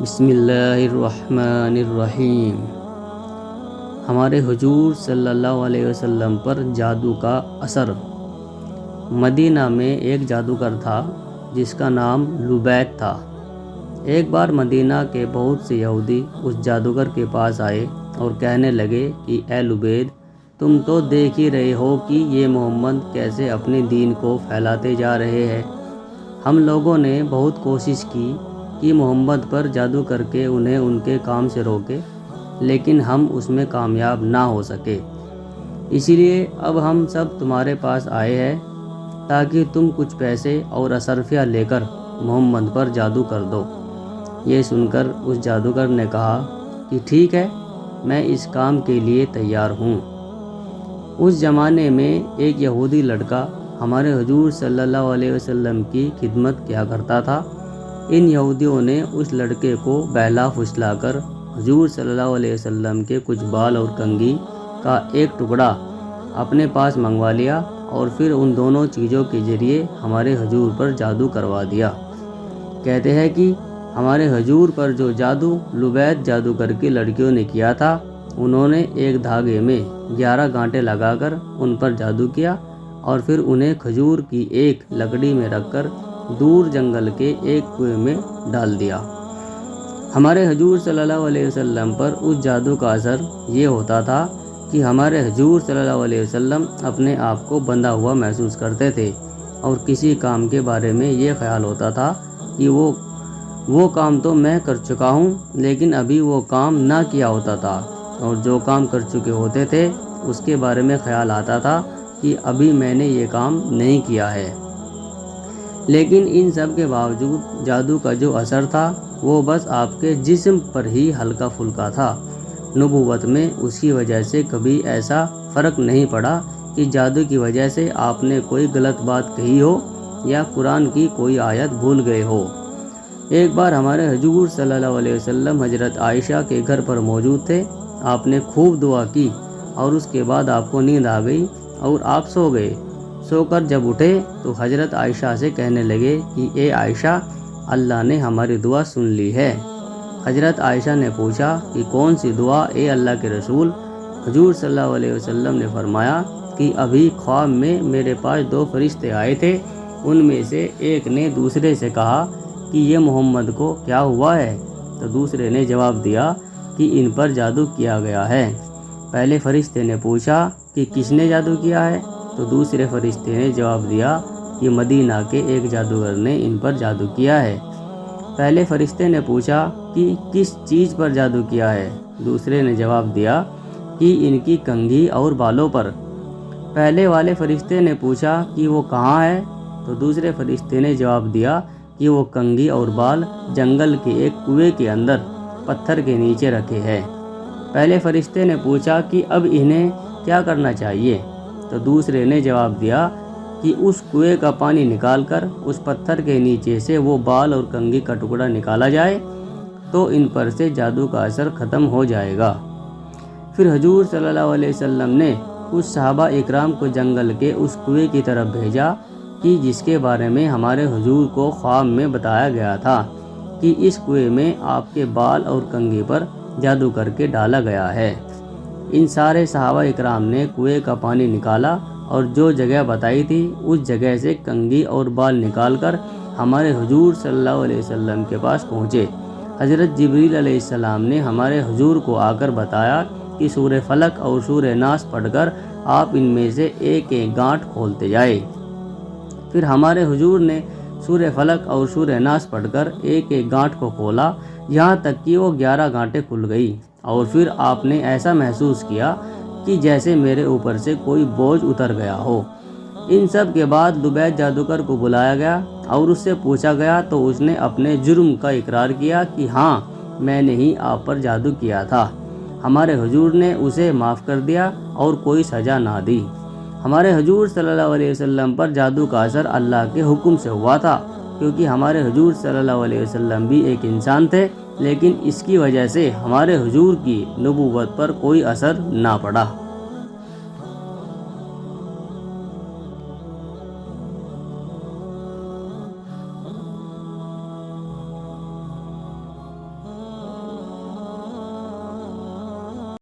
بسم اللہ الرحمن الرحیم۔ ہمارے حضور صلی اللہ علیہ وسلم پر جادو کا اثر۔ مدینہ میں ایک جادوگر تھا جس کا نام لبید تھا۔ ایک بار مدینہ کے بہت سے یہودی اس جادوگر کے پاس آئے اور کہنے لگے کہ اے لبید، تم تو دیکھ ہی رہے ہو کہ یہ محمد کیسے اپنے دین کو پھیلاتے جا رہے ہیں۔ ہم لوگوں نے بہت کوشش کی کہ محمد پر جادو کر کے انہیں ان کے کام سے روکے، لیکن ہم اس میں کامیاب نہ ہو سکے۔ اسی لیے اب ہم سب تمہارے پاس آئے ہیں تاکہ تم کچھ پیسے اور اشرفیہ لے کر محمد پر جادو کر دو۔ یہ سن کر اس جادوگر نے کہا کہ ٹھیک ہے، میں اس کام کے لیے تیار ہوں۔ اس زمانے میں ایک یہودی لڑکا ہمارے حضور صلی اللہ علیہ وسلم کی خدمت کیا کرتا تھا۔ ان یہودیوں نے اس لڑکے کو بہلا پھسلا کر حضور صلی اللہ علیہ وسلم کے کچھ بال اور کنگھی کا ایک ٹکڑا اپنے پاس منگوا لیا اور پھر ان دونوں چیزوں کے ذریعے ہمارے حضور پر جادو کروا دیا۔ کہتے ہیں کہ ہمارے حضور پر جو جادو لبید جادوگر کی لڑکیوں نے کیا تھا، انہوں نے ایک دھاگے میں 11 گانٹے لگا کر ان پر جادو کیا اور پھر انہیں کھجور کی ایک لکڑی میں رکھ کر دور جنگل کے ایک کنویں میں ڈال دیا۔ ہمارے حضور صلی اللہ علیہ وسلم پر اس جادو کا اثر یہ ہوتا تھا کہ ہمارے حضور صلی اللہ علیہ وسلم اپنے آپ کو بندھا ہوا محسوس کرتے تھے اور کسی کام کے بارے میں یہ خیال ہوتا تھا کہ وہ کام تو میں کر چکا ہوں، لیکن ابھی وہ کام نہ کیا ہوتا تھا، اور جو کام کر چکے ہوتے تھے اس کے بارے میں خیال آتا تھا کہ ابھی میں نے یہ کام نہیں کیا ہے۔ لیکن ان سب کے باوجود جادو کا جو اثر تھا وہ بس آپ کے جسم پر ہی ہلکا پھلکا تھا۔ نبوت میں اس کی وجہ سے کبھی ایسا فرق نہیں پڑا کہ جادو کی وجہ سے آپ نے کوئی غلط بات کہی ہو یا قرآن کی کوئی آیت بھول گئے ہو۔ ایک بار ہمارے حضور صلی اللہ علیہ وسلم حضرت عائشہ کے گھر پر موجود تھے۔ آپ نے خوب دعا کی اور اس کے بعد آپ کو نیند آ گئی اور آپ سو گئے۔ سو کر جب اٹھے تو حضرت عائشہ سے کہنے لگے کہ اے عائشہ، اللہ نے ہماری دعا سن لی ہے۔ حضرت عائشہ نے پوچھا کہ کون سی دعا اے اللہ کے رسول؟ حضور صلی اللہ علیہ وسلم نے فرمایا کہ ابھی خواب میں میرے پاس 2 فرشتے آئے تھے، ان میں سے ایک نے دوسرے سے کہا کہ یہ محمد کو کیا ہوا ہے؟ تو دوسرے نے جواب دیا کہ ان پر جادو کیا گیا ہے۔ پہلے فرشتے نے پوچھا کہ کس نے جادو کیا ہے؟ تو دوسرے فرشتے نے جواب دیا کہ مدینہ کے ایک جادوگر نے ان پر جادو کیا ہے۔ پہلے فرشتے نے پوچھا کہ کس چیز پر جادو کیا ہے؟ دوسرے نے جواب دیا کہ ان کی کنگھی اور بالوں پر۔ پہلے والے فرشتے نے پوچھا کہ وہ کہاں ہے؟ تو دوسرے فرشتے نے جواب دیا کہ وہ کنگھی اور بال جنگل کے ایک کنویں کے اندر پتھر کے نیچے رکھے ہیں۔ پہلے فرشتے نے پوچھا کہ اب انہیں کیا کرنا چاہیے؟ تو دوسرے نے جواب دیا کہ اس کنویں کا پانی نکال کر اس پتھر کے نیچے سے وہ بال اور کنگھی کا ٹکڑا نکالا جائے تو ان پر سے جادو کا اثر ختم ہو جائے گا۔ پھر حضور صلی اللہ علیہ وسلم نے کچھ صحابہ اکرام کو جنگل کے اس کنویں کی طرف بھیجا کہ جس کے بارے میں ہمارے حضور کو خواب میں بتایا گیا تھا کہ اس کنویں میں آپ کے بال اور کنگھی پر جادو کر کے ڈالا گیا ہے۔ ان سارے صحابہ اکرام نے کنویں کا پانی نکالا اور جو جگہ بتائی تھی اس جگہ سے کنگھی اور بال نکال کر ہمارے حضور صلی اللہ علیہ وسلم کے پاس پہنچے۔ حضرت جبریل علیہ السلام نے ہمارے حضور کو آ کر بتایا کہ سورہ فلق اور سورہ ناس پڑھ کر آپ ان میں سے ایک ایک گانٹھ کھولتے جائے۔ پھر ہمارے حضور نے سورہ فلق اور سورہ ناس پڑھ کر ایک ایک گانٹھ کو کھولا، یہاں تک کہ وہ 11 گانٹیں کھل گئی، اور پھر آپ نے ایسا محسوس کیا کہ جیسے میرے اوپر سے کوئی بوجھ اتر گیا ہو۔ ان سب کے بعد لبید جادوگر کو بلایا گیا اور اس سے پوچھا گیا تو اس نے اپنے جرم کا اقرار کیا کہ ہاں، میں نے ہی آپ پر جادو کیا تھا۔ ہمارے حضور نے اسے معاف کر دیا اور کوئی سزا نہ دی۔ ہمارے حضور صلی اللہ علیہ وسلم پر جادو کا اثر اللہ کے حکم سے ہوا تھا، کیونکہ ہمارے حضور صلی اللہ علیہ وسلم بھی ایک انسان تھے، لیکن اس کی وجہ سے ہمارے حضور کی نبوت پر کوئی اثر نہ پڑا۔